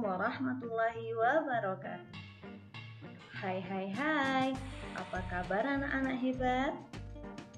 warahmatullahi wabarakatuh. Hai, apa kabar anak-anak hebat?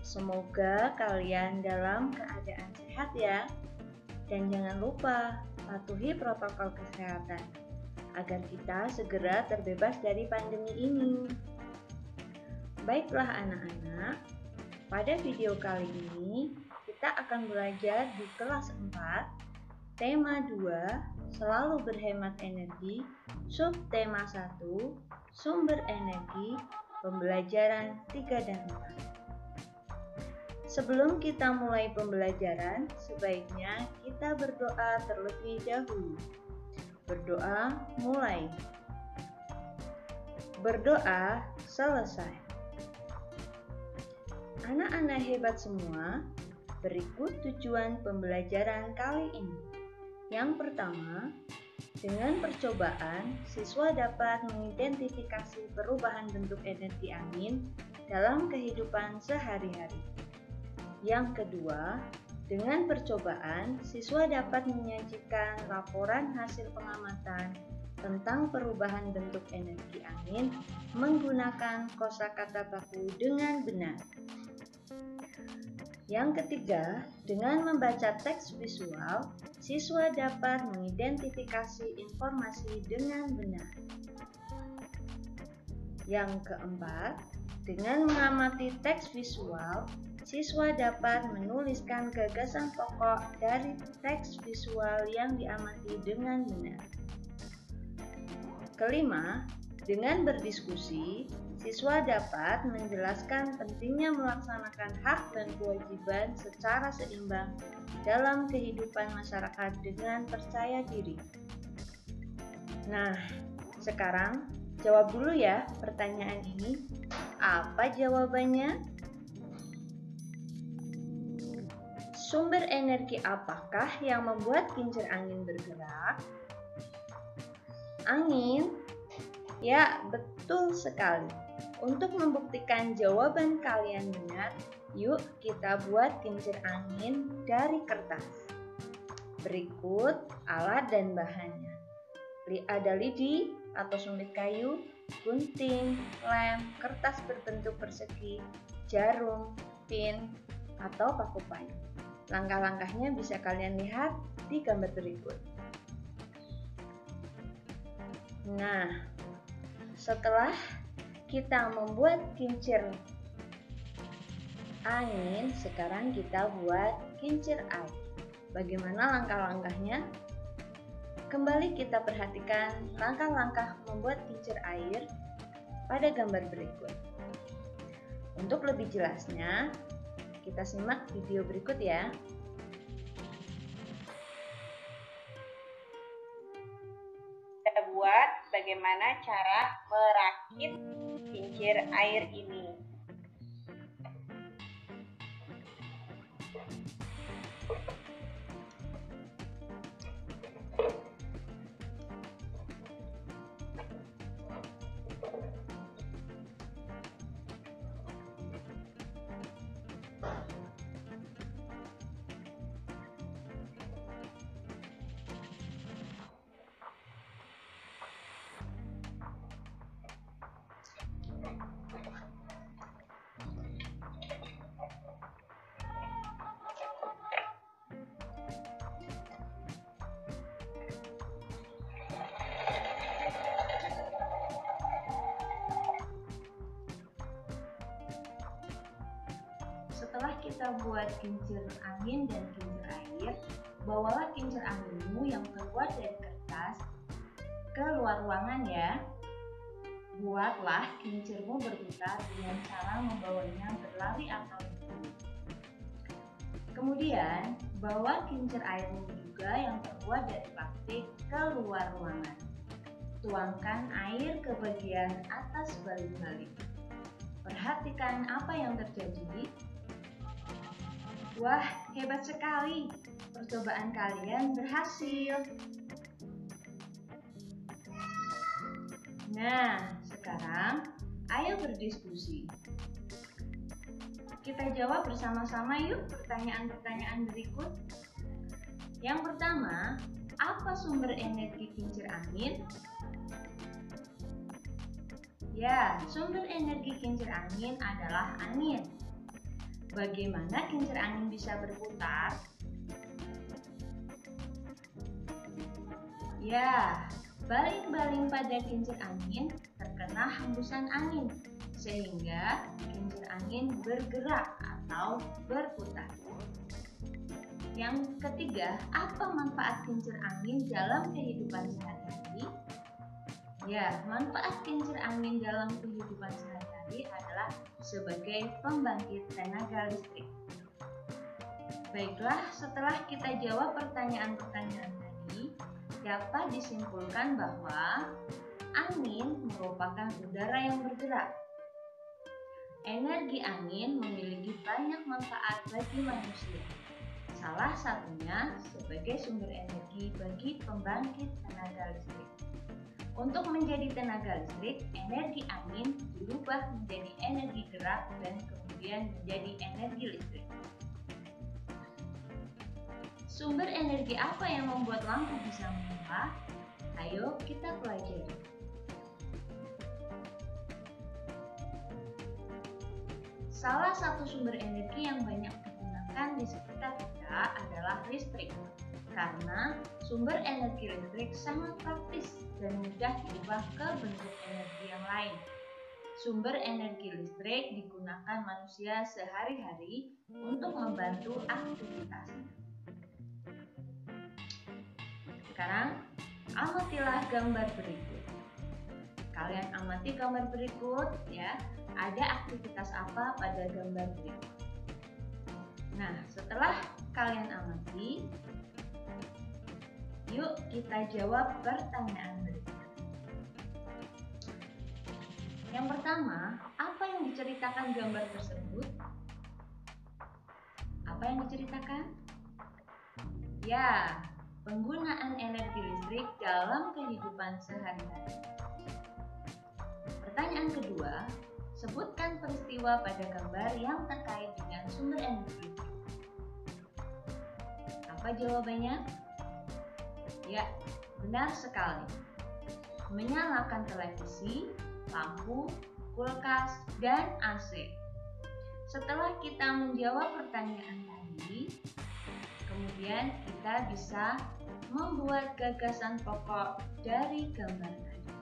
Semoga kalian dalam keadaan sehat ya. Dan jangan lupa patuhi protokol kesehatan agar kita segera terbebas dari pandemi ini. Baiklah anak-anak, pada video kali ini kita akan belajar di kelas 4 tema 2, selalu berhemat energi, subtema 1, sumber energi, pembelajaran 3 dan 4. Sebelum kita mulai pembelajaran, sebaiknya kita berdoa terlebih dahulu. Berdoa mulai. Berdoa selesai. Anak-anak hebat semua, berikut tujuan pembelajaran kali ini. Yang pertama, dengan percobaan, siswa dapat mengidentifikasi perubahan bentuk energi angin dalam kehidupan sehari-hari. Yang kedua, dengan percobaan, siswa dapat menyajikan laporan hasil pengamatan tentang perubahan bentuk energi angin menggunakan kosakata baku dengan benar. Yang ketiga, dengan membaca teks visual, siswa dapat mengidentifikasi informasi dengan benar. Yang keempat, dengan mengamati teks visual, siswa dapat menuliskan gagasan pokok dari teks visual yang diamati dengan benar. Kelima, dengan berdiskusi, siswa dapat menjelaskan pentingnya melaksanakan hak dan kewajiban secara seimbang dalam kehidupan masyarakat dengan percaya diri. Nah, sekarang jawab dulu ya pertanyaan ini. Apa jawabannya? Sumber energi apakah yang membuat kincir angin bergerak? Angin? Ya, betul sekali. Untuk membuktikan jawaban kalian benar, yuk kita buat kincir angin dari kertas. Berikut alat dan bahannya. Ada lidi atau sumit kayu, gunting, lem, kertas berbentuk persegi, jarum, pin, atau paku payung. Langkah-langkahnya bisa kalian lihat di gambar berikut. Nah, setelah kita membuat kincir angin, sekarang kita buat kincir air. Bagaimana langkah-langkahnya? Kembali kita perhatikan langkah-langkah membuat kincir air pada gambar berikut. Untuk lebih jelasnya, kita simak video berikut ya. Kita buat bagaimana cara merakit kincir air ini. Setelah kita buat kincir angin dan kincir air, bawalah kincir anginmu yang terbuat dari kertas ke luar ruangan ya. Buatlah kincirmu berputar dengan cara membawanya berlari atau berputar. Kemudian, bawa kincir airmu juga yang terbuat dari plastik ke luar ruangan. Tuangkan air ke bagian atas balik-balik. Perhatikan apa yang terjadi. Wah, hebat sekali! Percobaan kalian berhasil. Nah, sekarang ayo berdiskusi. Kita jawab bersama-sama yuk pertanyaan-pertanyaan berikut. Yang pertama, apa sumber energi kincir angin? Ya, sumber energi kincir angin adalah angin. Bagaimana kincir angin bisa berputar? Ya, baling-baling pada kincir angin terkena hembusan angin, sehingga kincir angin bergerak atau berputar. Yang ketiga, apa manfaat kincir angin dalam kehidupan sehari-hari? Ya, manfaat kincir angin dalam kehidupan sehari-hari adalah sebagai pembangkit tenaga listrik. Baiklah, setelah kita jawab pertanyaan-pertanyaan tadi, dapat disimpulkan bahwa angin merupakan udara yang bergerak. Energi angin memiliki banyak manfaat bagi manusia. Salah satunya sebagai sumber energi bagi pembangkit tenaga listrik. Untuk menjadi tenaga listrik, energi angin dirubah menjadi energi gerak dan kemudian menjadi energi listrik. Sumber energi apa yang membuat lampu bisa menyala? Ayo kita pelajari. Salah satu sumber energi yang banyak digunakan di sekitar kita adalah listrik. Karena sumber energi listrik sangat praktis dan mudah diubah ke bentuk energi yang lain. Sumber energi listrik digunakan manusia sehari-hari untuk membantu aktivitasnya. Sekarang, amatilah gambar berikut. Kalian amati gambar berikut ya. Ada aktivitas apa pada gambar berikut? Nah, setelah kalian amati, yuk kita jawab pertanyaan berikut. Yang pertama, apa yang diceritakan gambar tersebut? Apa yang diceritakan? Ya, penggunaan energi listrik dalam kehidupan sehari-hari. Pertanyaan kedua, sebutkan peristiwa pada gambar yang terkait dengan sumber energi listrik. Apa jawabannya? Ya, benar sekali. Menyalakan televisi, lampu, kulkas, dan AC. Setelah kita menjawab pertanyaan tadi, kemudian kita bisa membuat gagasan pokok dari gambar tadi.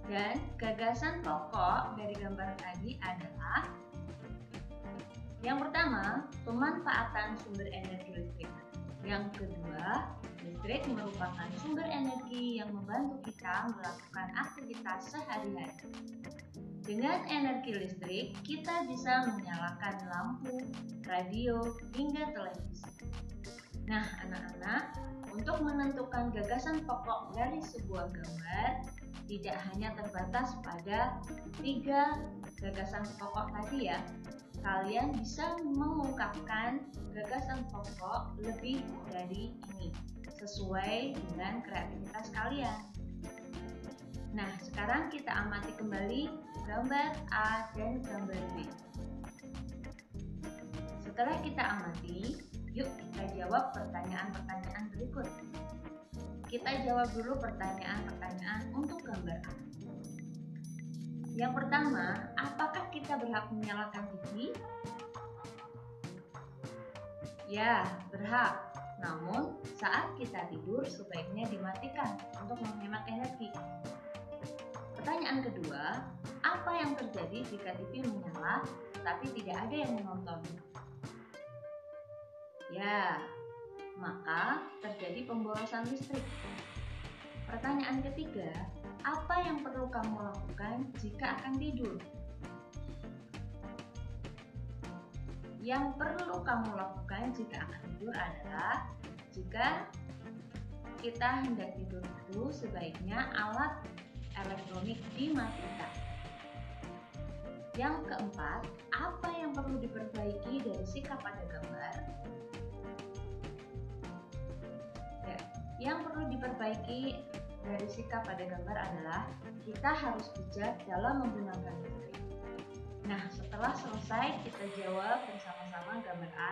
Dan gagasan pokok dari gambar tadi adalah yang pertama, pemanfaatan sumber energi listrik. Yang kedua, listrik merupakan sumber energi yang membantu kita melakukan aktivitas sehari-hari. Dengan energi listrik, kita bisa menyalakan lampu, radio, hingga televisi. Nah, anak-anak, untuk menentukan gagasan pokok dari sebuah gambar, tidak hanya terbatas pada 3 gagasan pokok tadi ya. Kalian bisa mengungkapkan gagasan pokok lebih dari ini, sesuai dengan kreativitas kalian. Nah, sekarang kita amati kembali gambar A dan gambar B. Setelah kita amati, yuk kita jawab pertanyaan-pertanyaan berikut. Kita jawab dulu pertanyaan-pertanyaan untuk gambar A. Yang pertama, apakah kita berhak menyalakan TV? Ya, berhak. Namun, saat kita tidur sebaiknya dimatikan untuk menghemat energi. Pertanyaan kedua, apa yang terjadi jika TV menyala tetapi tidak ada yang menonton? Ya, maka terjadi pemborosan listrik. Pertanyaan ketiga, apa yang perlu kamu lakukan jika akan tidur? Yang perlu kamu lakukan jika akan tidur adalah jika kita hendak tidur itu sebaiknya alat elektronik dimatikan. Yang keempat, apa yang perlu diperbaiki dari sikap pada gambar? Ya, yang perlu diperbaiki dari sikap pada gambar adalah kita harus bijak dalam menggunakan listrik. Nah, setelah selesai kita jawab bersama-sama gambar A,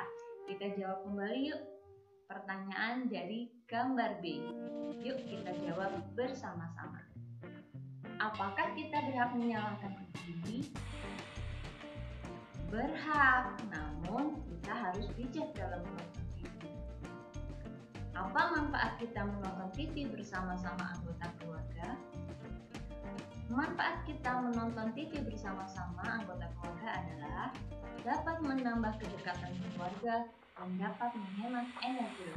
kita jawab kembali yuk. pertanyaan dari gambar B. Yuk kita jawab bersama-sama. Apakah kita berhak menyalakan TV? Berhak, namun kita harus bijak dalam menonton TV. Apa manfaat kita menonton TV bersama-sama anggota keluarga? Manfaat kita menonton TV bersama-sama anggota keluarga adalah dapat menambah kedekatan keluarga dan dapat menghemat energi.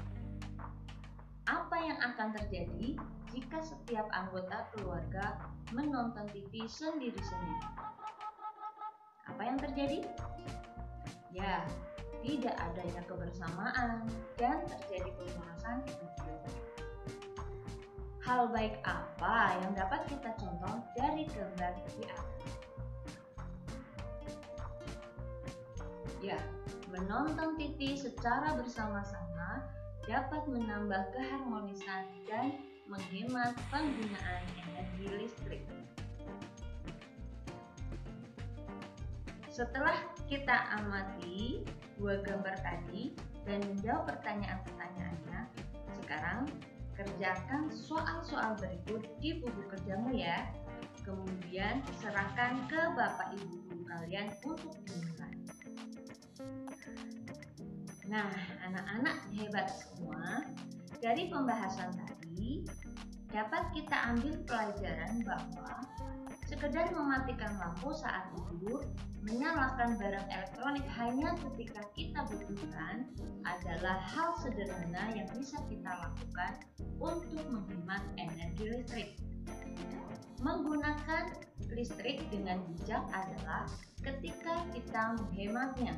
Apa yang akan terjadi jika setiap anggota keluarga menonton TV sendiri-sendiri? Apa yang terjadi? Ya, tidak adanya kebersamaan dan terjadi pemborosan energi. Hal baik apa yang dapat kita contoh dari gambar di atas? Ya, menonton TV secara bersama-sama dapat menambah keharmonisan dan menghemat penggunaan energi listrik. Setelah kita amati dua gambar tadi dan menjawab pertanyaan-pertanyaannya, sekarang kerjakan soal-soal berikut di buku kerjamu ya. Kemudian serahkan ke Bapak Ibu guru kalian untuk dinilai. Nah, anak-anak hebat semua, dari pembahasan tadi dapat kita ambil pelajaran bahwa sekedar mematikan lampu saat tidur, menyalakan barang elektronik hanya ketika kita butuhkan adalah hal sederhana yang bisa kita lakukan untuk menghemat energi listrik. Menggunakan listrik dengan bijak adalah ketika kita menghematnya.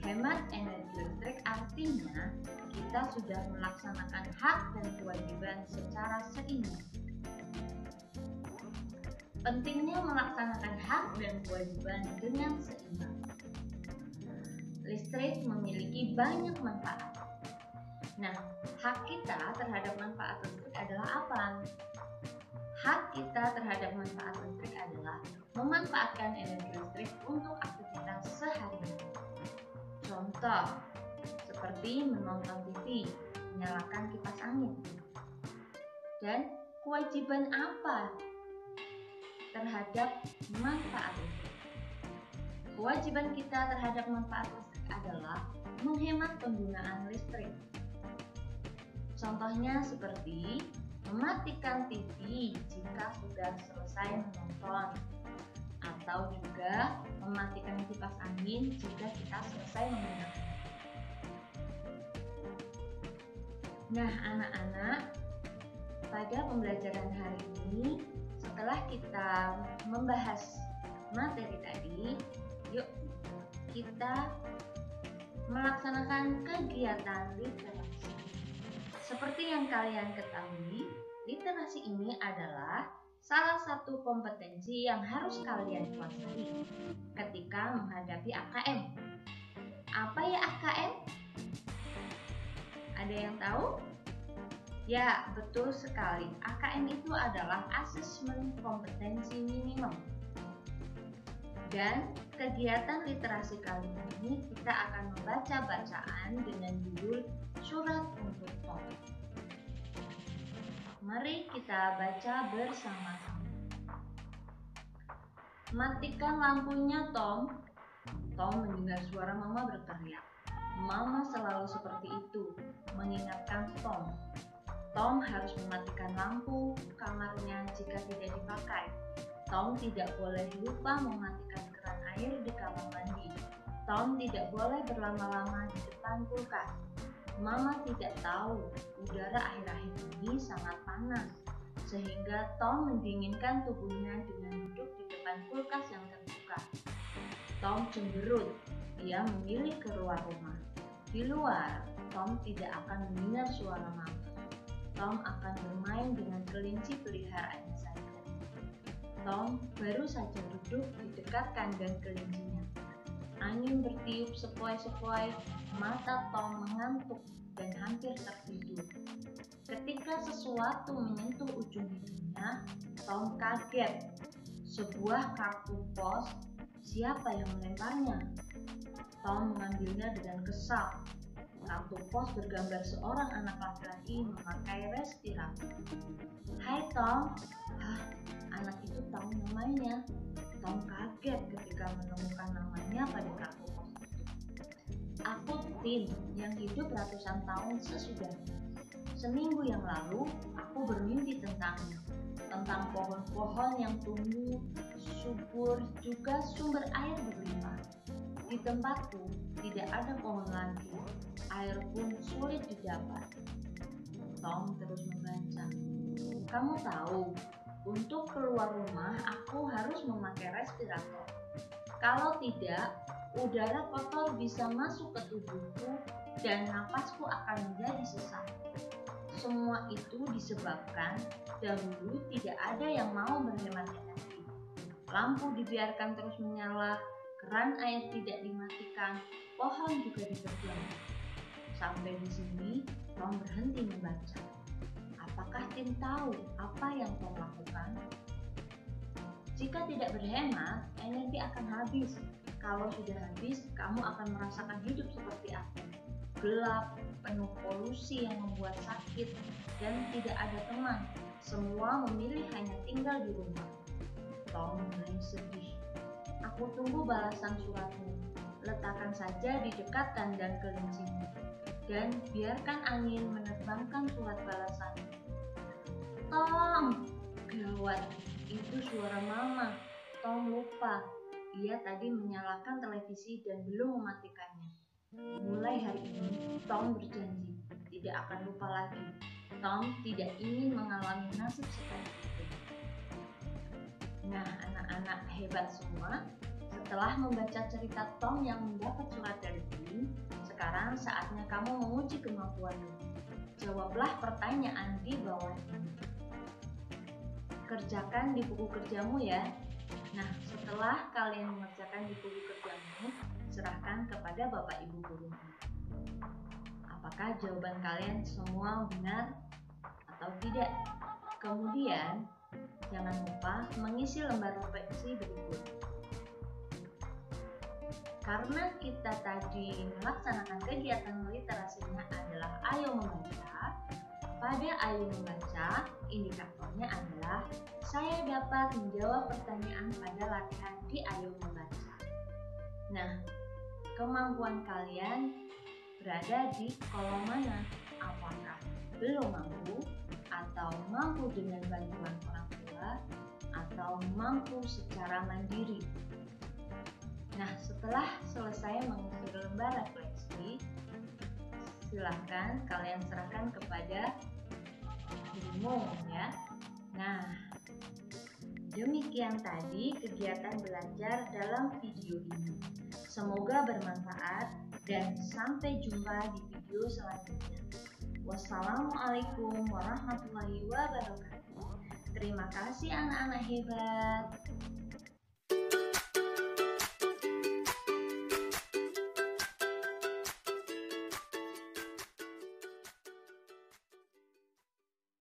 Hemat energi listrik artinya kita sudah melaksanakan hak dan kewajiban secara seimbang. Pentingnya melaksanakan hak dan kewajiban dengan seimbang. Listrik memiliki banyak manfaat. Nah, hak kita terhadap manfaat listrik adalah apa? Hak kita terhadap manfaat listrik adalah memanfaatkan energi listrik untuk aktivitas sehari-hari. Contoh, seperti menonton TV, menyalakan kipas angin. Dan kewajiban apa terhadap manfaat listrik? Kewajiban kita terhadap manfaat listrik adalah menghemat penggunaan listrik. Contohnya seperti mematikan TV jika sudah selesai menonton, atau juga mematikan kipas angin jika kita selesai menggunakan. Nah, anak-anak, pada pembelajaran hari ini, setelah kita membahas materi tadi, yuk kita melaksanakan kegiatan literasi. Seperti yang kalian ketahui, literasi ini adalah salah satu kompetensi yang harus kalian kuasai ketika menghadapi AKM. Apa ya AKM? Ada yang tahu? Ya, betul sekali. AKM itu adalah asesmen kompetensi minimum. Dan kegiatan literasi kali ini kita akan membaca bacaan dengan judul Surat untuk Tom. Mari kita baca bersama-sama. Matikan lampunya, Tom. Tom mendengar suara Mama berteriak. Mama selalu seperti itu, mengingatkan Tom. Tom harus mematikan lampu kamarnya jika tidak dipakai. Tom tidak boleh lupa mematikan keran air di kamar mandi. Tom tidak boleh berlama-lama di depan kulkas. Mama tidak tahu udara akhir-akhir ini sangat panas, sehingga Tom mendinginkan tubuhnya dengan duduk di depan kulkas yang terbuka. Tom cemberut, dia memilih keluar rumah. Di luar, Tom tidak akan mendengar suara Mama. Tom akan bermain dengan kelinci peliharaannya saja. Tom baru saja duduk di dekat kandang kelincinya. Angin bertiup sepoi-sepoi, mata Tom mengantuk dan hampir tertidur. Ketika sesuatu menyentuh ujung hidungnya, Tom kaget. Sebuah kartu pos, siapa yang melemparnya? Tom mengambilnya dengan kesal. Kartu pos bergambar seorang anak laki-laki memakai respirator. Hai Tom. Hah, anak itu tahu namanya. Tom kaget ketika menemukan namanya pada kartu pos itu. Aku Tim yang hidup ratusan tahun sesudahnya. Seminggu yang lalu, aku bermimpi tentangnya. Tentang pohon-pohon yang tumbuh, subur, juga sumber air berlimpah. Di tempatku tidak ada pohon lagi, air pun sulit didapat. Tom terus membaca. Kamu tahu, untuk keluar rumah aku harus memakai respirator. Kalau tidak, udara kotor bisa masuk ke tubuhku dan napasku akan menjadi sesak. Semua itu disebabkan dahulu tidak ada yang mau berhemat energi. Lampu dibiarkan terus menyala, keran air tidak dimatikan, pohon juga dikerjakan. Sampai di sini, Tom berhenti membaca. Apakah Tim tahu apa yang Tom lakukan? Jika tidak berhemat, energi akan habis. Kalau sudah habis, kamu akan merasakan hidup seperti aku. Gelap, penuh polusi yang membuat sakit, dan tidak ada teman. Semua memilih hanya tinggal di rumah. Tom mulai sedih. Aku tunggu balasan suratmu. Letakkan saja di dekat kandang kelincimu. Dan biarkan angin menerbangkan surat balasanmu. Tom! Gawat, itu suara mama. Tom lupa. Ia tadi menyalakan televisi dan belum mematikannya. Mulai hari ini, Tom berjanji tidak akan lupa lagi. Tom tidak ingin mengalami nasib seperti itu. Nah, anak-anak hebat semua, setelah membaca cerita Tom yang mendapat surat dari Tim, sekarang saatnya kamu menguji kemampuanmu. Jawablah pertanyaan di bawah ini. Kerjakan di buku kerjamu ya. Nah, setelah kalian mengerjakan di buku kerjamu, serahkan kepada Bapak Ibu gurumu. Apakah jawaban kalian semua benar atau tidak? Kemudian, jangan lupa mengisi lembar refleksi berikut. Karena kita tadi melaksanakan kegiatan literasinya adalah Ayo Membaca, pada Ayo Membaca, indikatornya adalah saya dapat menjawab pertanyaan pada latihan di Ayo Membaca. Nah, kemampuan kalian berada di kolom mana? Apakah belum mampu, atau mampu dengan bantuan orang tua, atau mampu secara mandiri? Nah, setelah selesai mengisi lembar refleksi, silahkan kalian serahkan kepada gurumu ya. Nah, demikian tadi kegiatan belajar dalam video ini. Semoga bermanfaat dan sampai jumpa di video selanjutnya. Wassalamualaikum warahmatullahi wabarakatuh. Terima kasih anak-anak hebat.